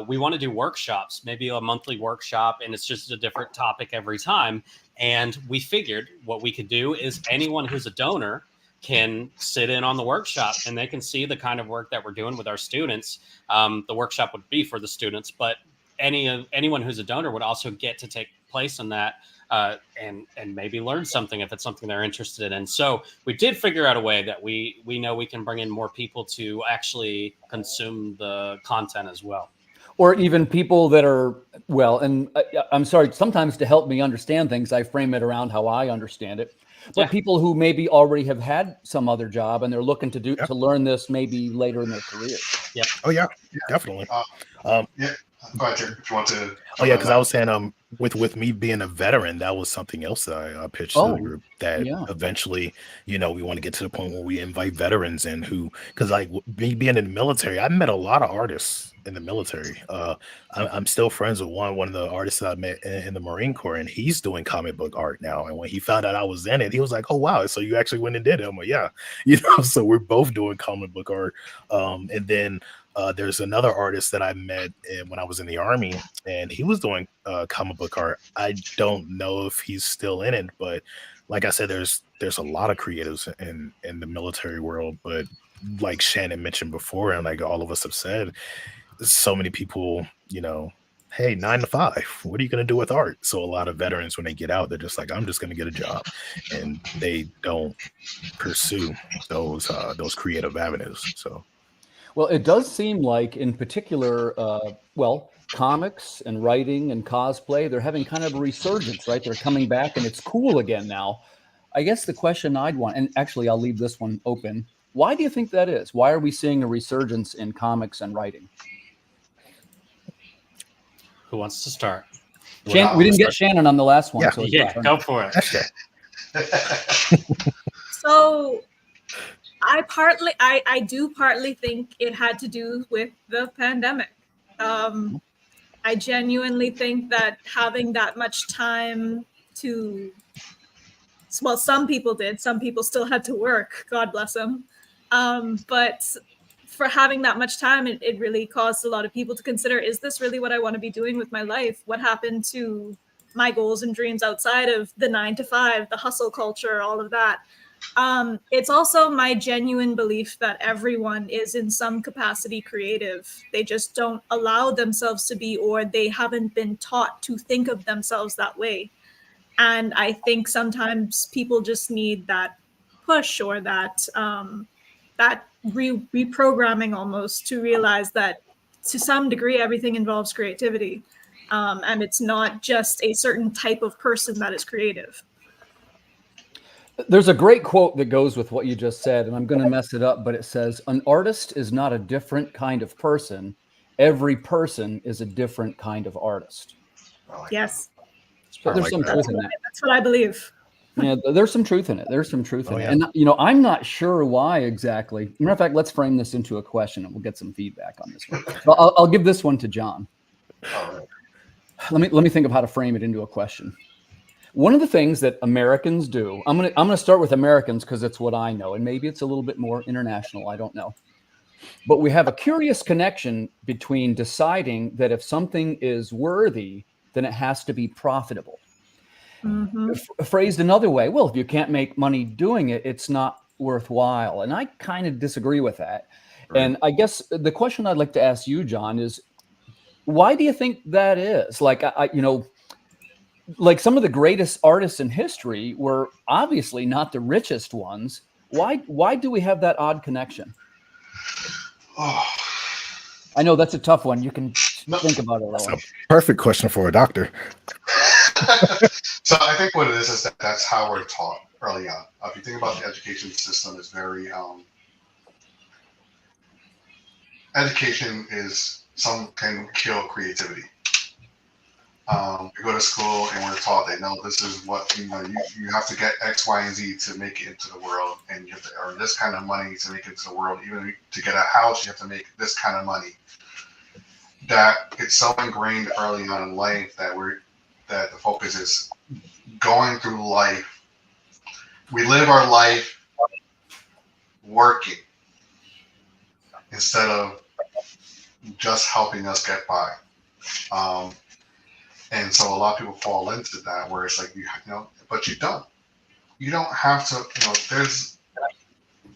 we want to do workshops, maybe a monthly workshop, and it's just a different topic every time. And we figured what we could do is anyone who's a donor can sit in on the workshop and they can see the kind of work that we're doing with our students. The workshop would be for the students, but anyone who's a donor would also get to take place in that and maybe learn something if it's something they're interested in. So we did figure out a way that we know we can bring in more people to actually consume the content as well. Or even people that are, well, and I'm sorry, sometimes to help me understand things, I frame it around how I understand it. But people who maybe already have had some other job and they're looking to learn this maybe later in their career. Yep. Oh yeah, definitely. Yeah. Go ahead, Jerry, if you want to. Oh yeah, because I was saying, with me being a veteran, that was something else that I pitched to the group. That eventually, we want to get to the point where we invite veterans in because like me being in the military, I met a lot of artists in the military. I'm still friends with one of the artists that I met in the Marine Corps, and he's doing comic book art now. And when he found out I was in it, he was like, "Oh wow, so you actually went and did it?" I'm like, "Yeah," So we're both doing comic book art, and then. There's another artist that I met when I was in the Army, and he was doing comic book art. I don't know if he's still in it, but like I said, there's a lot of creatives in the military world. But like Shannon mentioned before, and like all of us have said, so many people, hey, 9 to 5, what are you going to do with art? So a lot of veterans, when they get out, they're just like, I'm just going to get a job, and they don't pursue those creative avenues. So. Well, it does seem like, in particular, comics and writing and cosplay, they're having kind of a resurgence, right? They're coming back and it's cool again now. I guess the question I'd want, and actually I'll leave this one open. Why do you think that is? Why are we seeing a resurgence in comics and writing? Who wants to start? Shannon, we didn't get Shannon on the last one. Yeah, go for it. So I do partly think it had to do with the pandemic. I genuinely think that having that much time some people did, some people still had to work, God bless them. But for having that much time, it really caused a lot of people to consider, is this really what I want to be doing with my life? What happened to my goals and dreams outside of the 9 to 5, the hustle culture, all of that? It's also my genuine belief that everyone is in some capacity creative. They just don't allow themselves to be, or they haven't been taught to think of themselves that way. And I think sometimes people just need that push or that reprogramming almost to realize that to some degree everything involves creativity, and it's not just a certain type of person that is creative. There's a great quote that goes with what you just said, and I'm going to mess it up, but it says, an artist is not a different kind of person. Every person is a different kind of artist. Yes. So there's some truth in that. That's what I believe. Yeah, there's some truth in it. There's some truth in it. And, I'm not sure why exactly. Matter of fact, let's frame this into a question and we'll get some feedback on this one. So I'll give this one to John. Let me think of how to frame it into a question. One of the things that Americans do, I'm gonna start with Americans because it's what I know, and maybe it's a little bit more international, I don't know. But we have a curious connection between deciding that if something is worthy, then it has to be profitable. Mm-hmm. Phrased another way, well, if you can't make money doing it, it's not worthwhile. And I kind of disagree with that. Right. And I guess the question I'd like to ask you, John, is why do you think that is? Like, like some of the greatest artists in history were obviously not the richest ones. Why do we have that odd connection? Oh. I know that's a tough one. You can think about it. That's a perfect question for a doctor. So I think what it is that that's how we're taught early on. If you think about the education system, it's very education is some can kill creativity. We go to school and we're taught that no, this is what you have to get X, Y, and Z to make it into the world, and you have to earn this kind of money to make it into the world. Even to get a house, you have to make this kind of money. That it's so ingrained early on in life that the focus is going through life. We live our life working instead of just helping us get by. And so a lot of people fall into that where it's like, but you don't have to,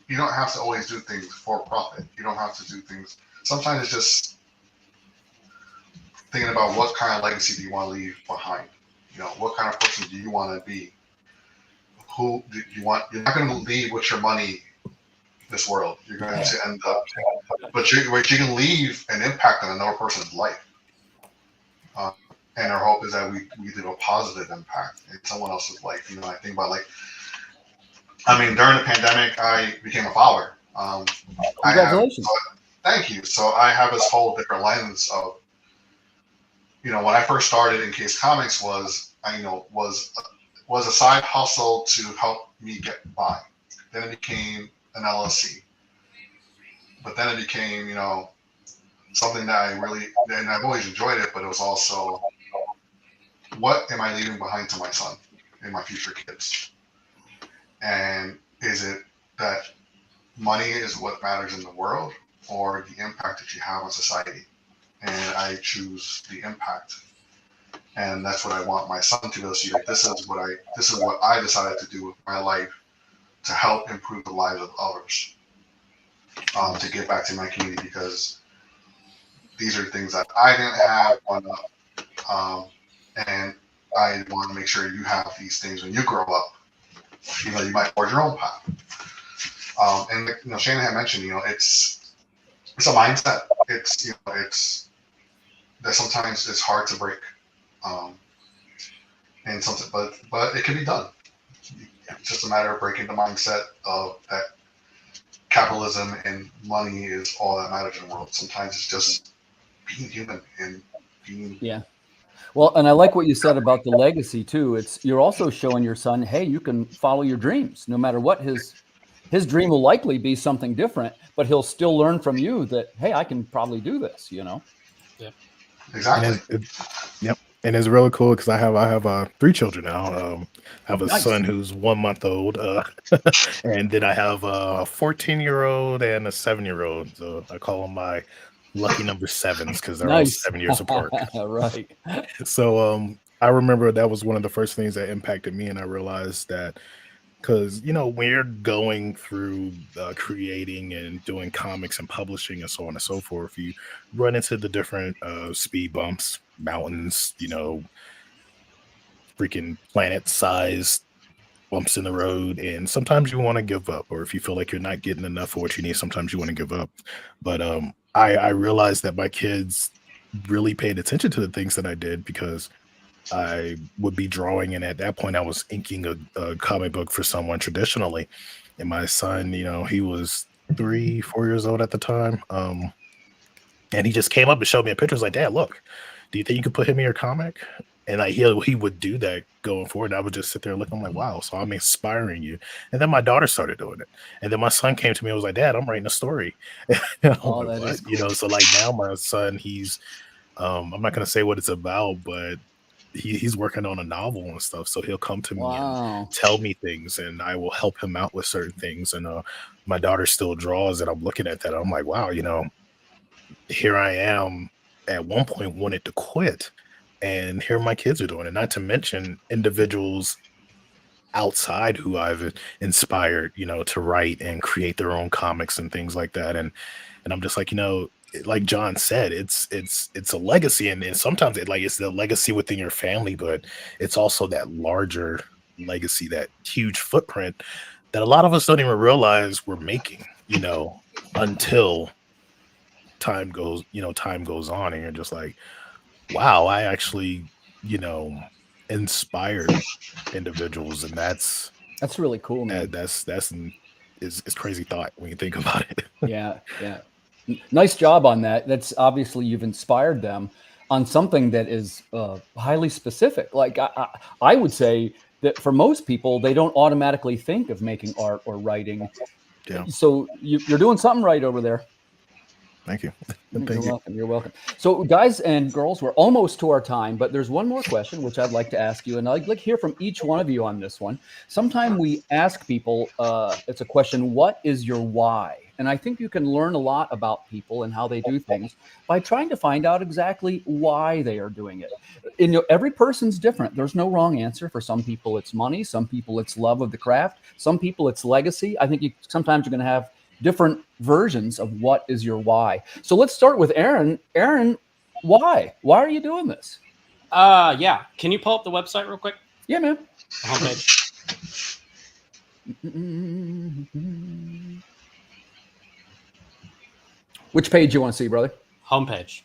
you don't have to always do things for profit. You don't have to do things. Sometimes it's just thinking about what kind of legacy do you want to leave behind. You know, what kind of person do you want to be? Who do you want? You're not going to leave with your money this world. You're going to end up, but you can leave an impact on another person's life. And our hope is that we leave a positive impact in someone else's life. You know, I think about during the pandemic, I became a father. Congratulations. Thank you. So I have this whole different lens of, when I first started in Case Comics was a side hustle to help me get by. Then it became an LLC. But then it became, something that and I've always enjoyed it, but it was also, what am I leaving behind to my son and my future kids? And is it that money is what matters in the world, or the impact that you have on society? And I choose the impact. And that's what I want my son to be able to see. Like, this is what I decided to do with my life to help improve the lives of others. To give back to my community, because these are things that I didn't have growing up. And I want to make sure you have these things when you grow up. You might forge your own path. And Shannon had mentioned, it's a mindset. It's that sometimes it's hard to break. And something, but it can be done. It's just a matter of breaking the mindset of that capitalism and money is all that matters in the world. Sometimes it's just being human and being. Yeah. Well, and I like what you said about the legacy too. You're also showing your son, hey, you can follow your dreams, no matter what his dream will likely be something different, but he'll still learn from you that, hey, I can probably do this, Yeah. Exactly. Yep. And it's really cool because I have 3 children now. I have a Nice. son who's 1 month old, and then I have a 14-year-old and a 7-year-old. So I call them my lucky number 7s because they're all Nice. 7 years apart. Right. So I remember that was one of the first things that impacted me, and I realized that because when you're going through creating and doing comics and publishing and so on and so forth, you run into the different speed bumps, mountains, freaking planet-sized bumps in the road, and sometimes you want to give up, or if you feel like you're not getting enough of what you need, sometimes you want to give up. But I realized that my kids really paid attention to the things that I did because I would be drawing, and at that point I was inking a comic book for someone traditionally. And my son, he was 3-4 years old at the time. And he just came up and showed me a picture. He was like, Dad, look, do you think you could put him in your comic? And he would do that going forward. And I would just sit there and look. I'm like, wow, so I'm inspiring you. And then my daughter started doing it. And then my son came to me and was like, Dad, I'm writing a story. Oh, that is cool. So like now my son, he's I'm not gonna say what it's about, but he's working on a novel and stuff. So he'll come to me and tell me things, and I will help him out with certain things. And my daughter still draws, and I'm looking at that. I'm like, wow, here I am at one point wanted to quit, and here my kids are doing it. Not to mention individuals outside who I've inspired, to write and create their own comics and things like that. And I'm just like, like John said, it's a legacy, and sometimes it's the legacy within your family, but it's also that larger legacy, that huge footprint that a lot of us don't even realize we're making, until time goes on, and you're just like, wow, I actually, inspired individuals, and that's really cool, man. That's crazy thought when you think about it. Yeah. Nice job on that. That's obviously you've inspired them on something that is highly specific. Like I would say that for most people, they don't automatically think of making art or writing. Yeah. So you're doing something right over there. Thank you. You're Thank you. welcome. You're welcome. So, guys and girls, we're almost to our time, but there's one more question which I'd like to ask you, and I'd like to hear from each one of you on this one. Sometime we ask people, it's a question: what is your why? And I think you can learn a lot about people and how they do things by trying to find out exactly why they are doing it. And every person's different. There's no wrong answer. For some people, it's money. Some people, it's love of the craft. Some people, it's legacy. I think sometimes you're going to have different versions of what is your why. So let's start with Aaron. Aaron, why? Why are you doing this? Yeah. Can you pull up the website real quick? Yeah, man. The homepage. Which page you want to see, brother? Homepage.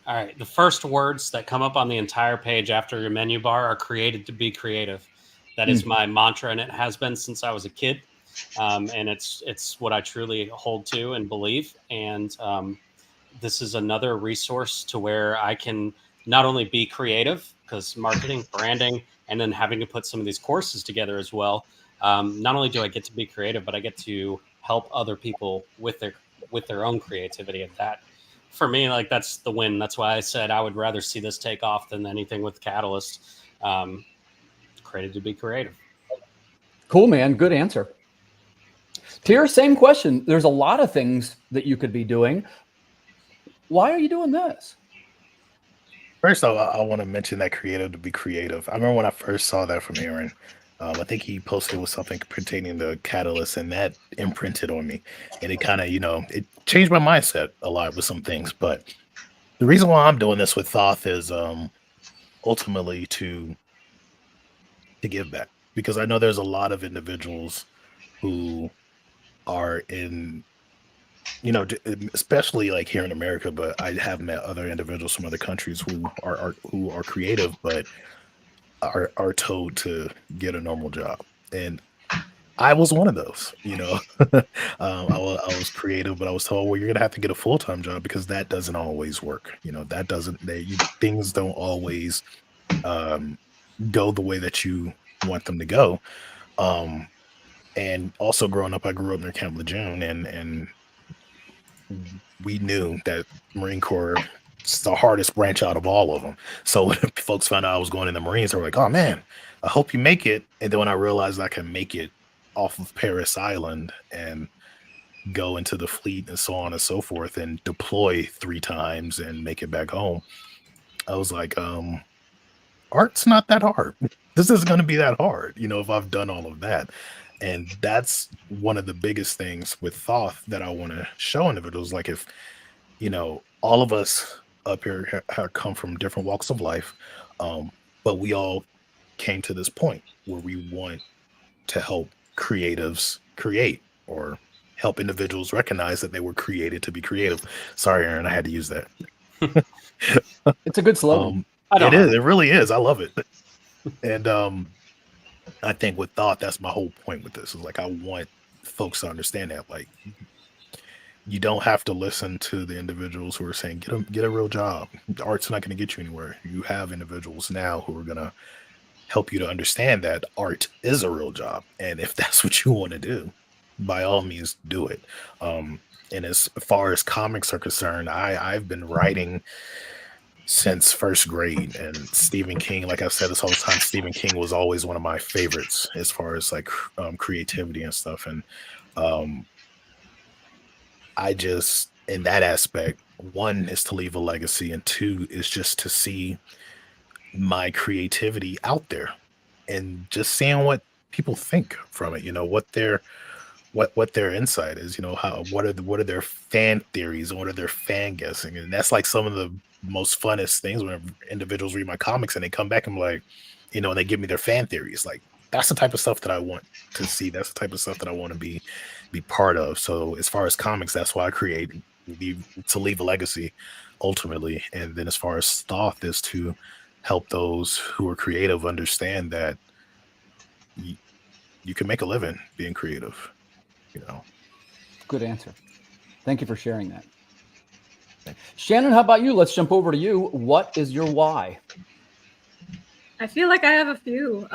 All right. The first words that come up on the entire page after your menu bar are created to be creative. That is my mantra, and it has been since I was a kid. And it's what I truly hold to and believe. And this is another resource to where I can not only be creative, because marketing, branding, and then having to put some of these courses together as well. Not only do I get to be creative, but I get to help other people with their own creativity. And that, for me, like, that's the win. That's why I said I would rather see this take off than anything with Catalyst. Created to be creative. Cool, man. Good answer. Tier, same question. There's a lot of things that you could be doing. Why are you doing this? First, I want to mention that creative to be creative. I remember when I first saw that from Aaron. I think he posted with something pertaining to Catalyst, and that imprinted on me. And it kind of, it changed my mindset a lot with some things. But the reason why I'm doing this with Thoth is ultimately to give back, because I know there's a lot of individuals who are in, especially like here in America, but I have met other individuals from other countries who are creative, but are told to get a normal job. And I was one of those, I was creative, but I was told, well, you're going to have to get a full-time job, because that doesn't always work. Things don't always go the way that you want them to go. And also growing up, I grew up near Camp Lejeune, and we knew that Marine Corps is the hardest branch out of all of them. So when folks found out I was going in the Marines, they were like, oh man, I hope you make it. And then when I realized I can make it off of Paris Island and go into the fleet and so on and so forth and deploy 3 times and make it back home, I was like, art's not that hard. This isn't going to be that hard, if I've done all of that. And that's one of the biggest things with Thoth that I want to show individuals. Like, if, all of us up here have come from different walks of life, but we all came to this point where we want to help creatives create, or help individuals recognize that they were created to be creative. Sorry, Aaron, I had to use that. It's a good slogan. It is. It really is. I love it. And I think with Thoth, that's my whole point with this. Is like, I want folks to understand that, like, you don't have to listen to the individuals who are saying, get a real job. Art's not going to get you anywhere. You have individuals now who are going to help you to understand that art is a real job. And if that's what you want to do, by all means, do it. And as far as comics are concerned, I've been writing since first grade, and Stephen King, like I've said this all the time, Stephen King was always one of my favorites as far as like creativity and stuff. And I just, in that aspect, 1 is to leave a legacy, and 2 is just to see my creativity out there and just seeing what people think from it, what their insight is, what are their fan theories, and what are their fan guessing. And that's like some of the most funnest things when individuals read my comics and they come back and like, and they give me their fan theories. Like, that's the type of stuff that I want to see. That's the type of stuff that I want to be part of. So as far as comics, that's why I create, to leave a legacy ultimately. And then as far as Thoth is to help those who are creative understand that you can make a living being creative. Good answer. Thank you for sharing that. Shannon, how about you? Let's jump over to you. What is your why? I feel like I have a few.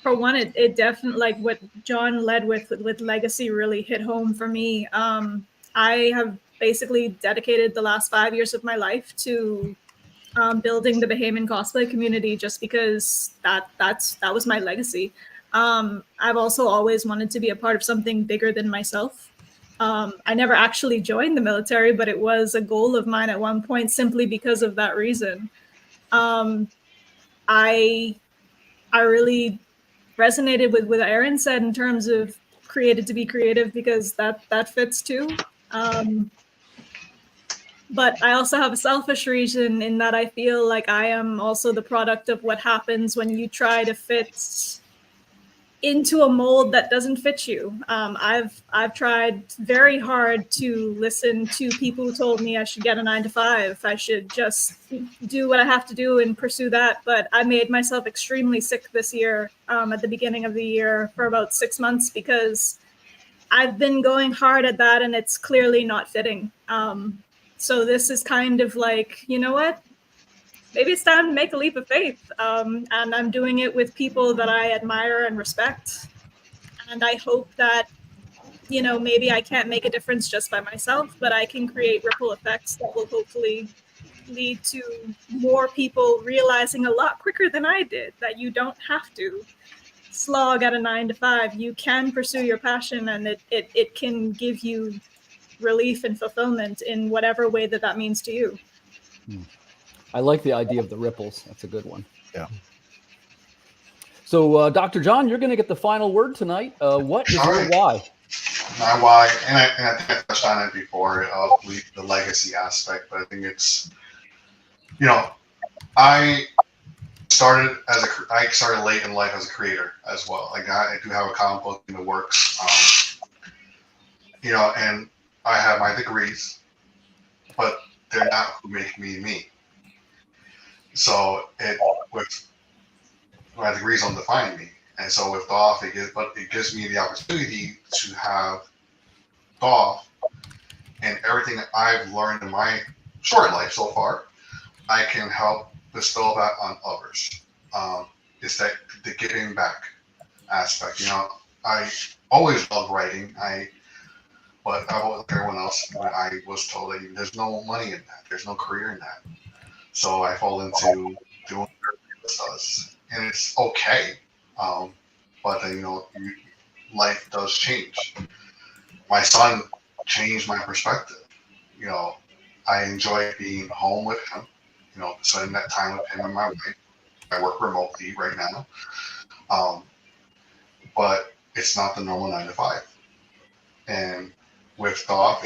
for one, it definitely, like what John led with legacy really hit home for me. I have basically dedicated the last 5 years of my life to building the Bahamian cosplay community, just because that was my legacy. I've also always wanted to be a part of something bigger than myself. I never actually joined the military, but it was a goal of mine at one point, simply because of that reason. I really resonated with what Aaron said in terms of created to be creative, because that fits too. But I also have a selfish reason in that I feel like I am also the product of what happens when you try to fit into a mold that doesn't fit you. I've tried very hard to listen to people who told me I should get a 9-to-5. I should just do what I have to do and pursue that. But I made myself extremely sick this year, at the beginning of the year, for about 6 months, because I've been going hard at that and it's clearly not fitting. So this is kind of like, you know what? Maybe it's time to make a leap of faith. And I'm doing it with people that I admire and respect. And I hope that, you know, maybe I can't make a difference just by myself, but I can create ripple effects that will hopefully lead to more people realizing a lot quicker than I did that you don't have to slog at a 9-to-5. You can pursue your passion, and it can give you relief and fulfillment in whatever way that means to you. I like the idea of the ripples. That's a good one. Yeah. So, Dr. John, you're going to get the final word tonight. What is your why? My why, and I think I touched on it before, the legacy aspect, but I think it's, you know, I started late in life as a creator as well. Like I do have a comic book in the works, you know, and I have my degrees, but they're not who make me me. So with my degrees don't define me, and so with DOF, it gives me the opportunity to have DOF and everything that I've learned in my short life so far. I can help bestow that on others. It's that the giving back aspect. You know, I always loved writing. But I was like everyone else, I was told that there's no money in that. There's no career in that. So I fall into doing what everybody else does, and it's okay. But then, you know, life does change. My son changed my perspective. You know, I enjoy being home with him. You know, spending that time with him and my wife. I work remotely right now, but it's not the normal 9-to-5. And with DOF,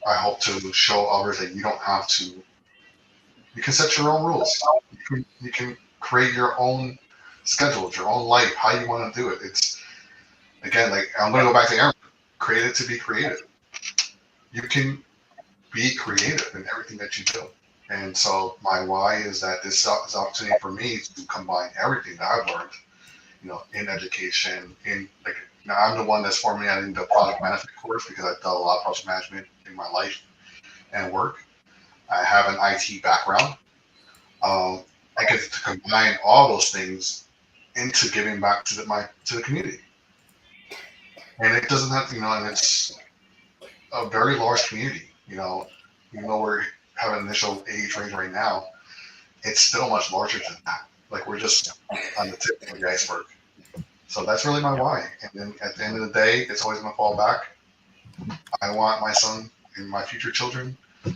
I hope to show others that you don't have to. You can set your own rules. You can create your own schedules, your own life, how you want to do it. It's, again, like I'm going to go back to Aaron. Created to be creative. You can be creative in everything that you do. And so my why is that this is an opportunity for me to combine everything that I've learned, you know, in education, in like. Now, I'm the one that's formulating the product management course because I've done a lot of project management in my life and work. I have an IT background. I get to combine all those things into giving back to the community. And it doesn't have to, you know, and it's a very large community. You know, even though we have an initial age range right now, it's still much larger than that. Like we're just on the tip of the iceberg. So that's really my why. And then at the end of the day, it's always going to fall back. I want my son and my future children to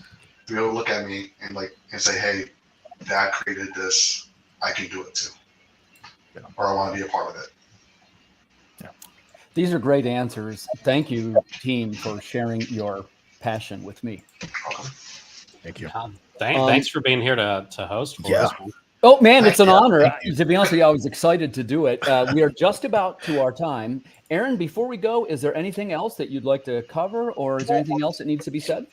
be able to look at me and say, hey, Dad created this. I can do it too. Yeah. Or I want to be a part of it. Yeah. These are great answers. Thank you, team, for sharing your passion with me. Welcome. Thank you. Thanks for being here to host for us. Oh, man, it's an honor. To be honest with you, I was excited to do it. We are just about to our time. Aaron, before we go, is there anything else that you'd like to cover, or is there anything else that needs to be said?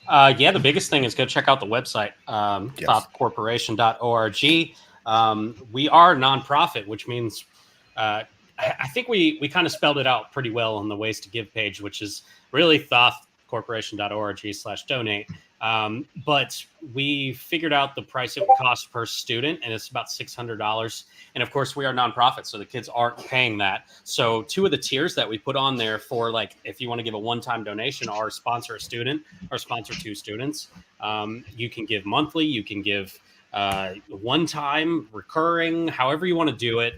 Yeah, the biggest thing is go check out the website, thoughtcorporation.org. We are nonprofit, which means I think we kind of spelled it out pretty well on the Ways to Give page, which is really thoughtcorporation.org/donate. But we figured out the price it would cost per student, and it's about $600. And of course, we are nonprofit, so the kids aren't paying that. So 2 of the tiers that we put on there for, like, if you want to give a one-time donation or sponsor a student or sponsor 2 students, you can give monthly, you can give one time, recurring, however you want to do it.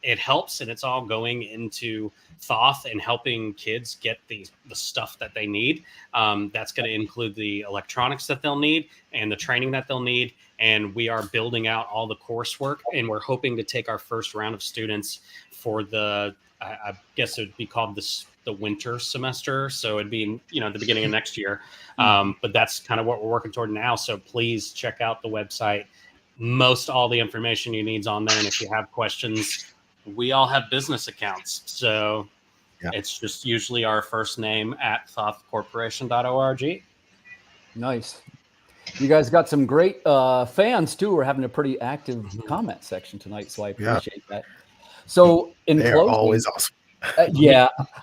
It helps, and it's all going into Thoth and helping kids get the stuff that they need. That's going to include the electronics that they'll need and the training that they'll need. And we are building out all the coursework, and we're hoping to take our first round of students for the, I guess it would be called the winter semester. So it'd be, the beginning of next year. But that's kind of what we're working toward now. So please check out the website. Most all the information you need's on there. And if you have questions, we all have business accounts. So it's just usually our first name at thoughtcorporation.org. Nice. You guys got some great fans too. We're having a pretty active comment section tonight, so I appreciate that. So in They closing, are always awesome.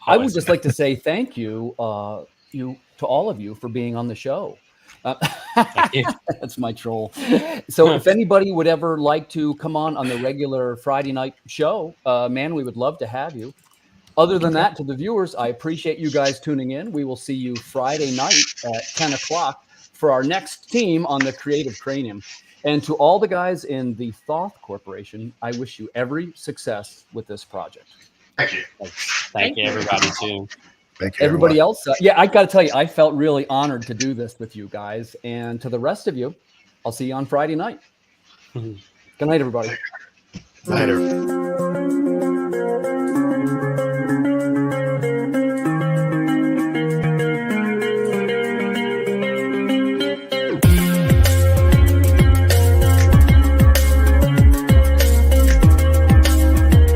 I would just like to say thank you, to all of you for being on the show. Thank you. That's my troll. So if anybody would ever like to come on the regular Friday night show, man, we would love to have you. Other than that, to the viewers, I appreciate you guys tuning in. We will see you Friday night at 10 o'clock for our next team on the Creative Cranium. And to all the guys in the Thoth Corporation, I wish you every success with this project. Thank you. Thank you, everybody, too. Thank you, Everybody everyone. else, I got to tell you, I felt really honored to do this with you guys. And to the rest of you, I'll see you on Friday night. Good night, everybody. Good night, everyone.